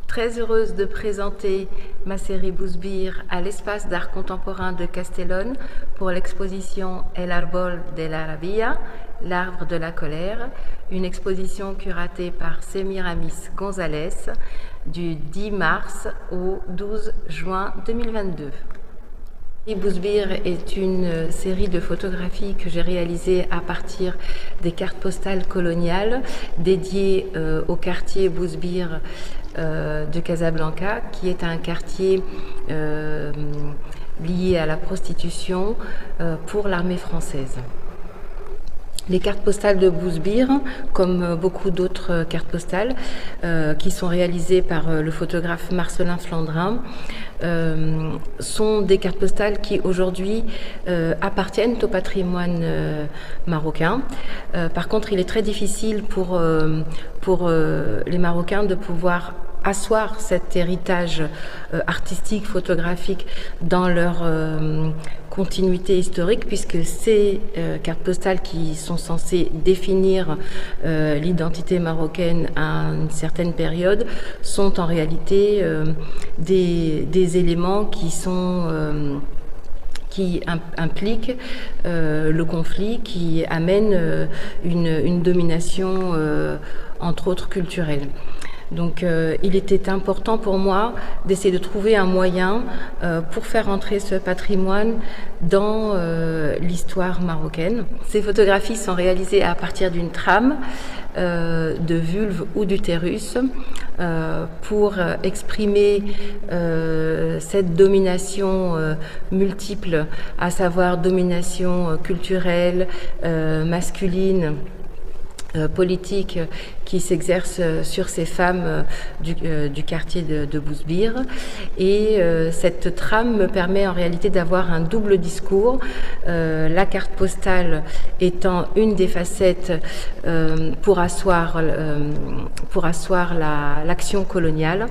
Très heureuse de présenter ma série Bouzbir à l'Espace d'art contemporain de Castellón pour l'exposition El Árbol de la Rabia, l'arbre de la colère, une exposition curatée par Semiramis González du 10 mars au 12 juin 2022. Bouzbir est une série de photographies que j'ai réalisées à partir des cartes postales coloniales dédiées au quartier Bouzbir de Casablanca, qui est un quartier lié à la prostitution pour l'armée française. Les cartes postales de Bouzbir, comme beaucoup d'autres cartes postales qui sont réalisées par le photographe Marcelin Flandrin, sont des cartes postales qui aujourd'hui appartiennent au patrimoine marocain. Par contre, il est très difficile pour les Marocains de pouvoir asseoir cet héritage artistique, photographique dans leur continuité historique, puisque ces cartes postales qui sont censées définir l'identité marocaine à une certaine période sont en réalité des éléments qui impliquent le conflit, qui amènent une domination entre autres culturelle. Donc il était important pour moi d'essayer de trouver un moyen pour faire entrer ce patrimoine dans l'histoire marocaine. Ces photographies sont réalisées à partir d'une trame de vulve ou d'utérus pour exprimer cette domination multiple, à savoir domination culturelle, masculine, politique qui s'exerce sur ces femmes du quartier de Bouzbir. Et cette trame me permet en réalité d'avoir un double discours, la carte postale étant une des facettes pour asseoir l'action coloniale.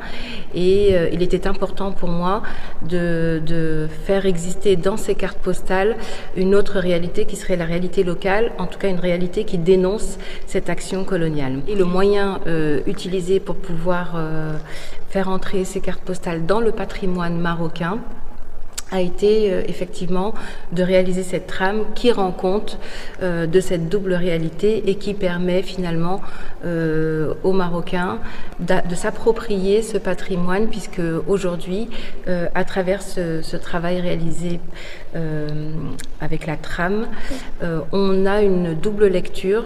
Et il était important pour moi de faire exister dans ces cartes postales une autre réalité qui serait la réalité locale, en tout cas une réalité qui dénonce cette action coloniale. Et le moyen utilisé pour pouvoir faire entrer ces cartes postales dans le patrimoine marocain a été effectivement de réaliser cette trame qui rend compte de cette double réalité et qui permet finalement aux Marocains de s'approprier ce patrimoine, puisque aujourd'hui, à travers ce travail réalisé avec la trame, on a une double lecture.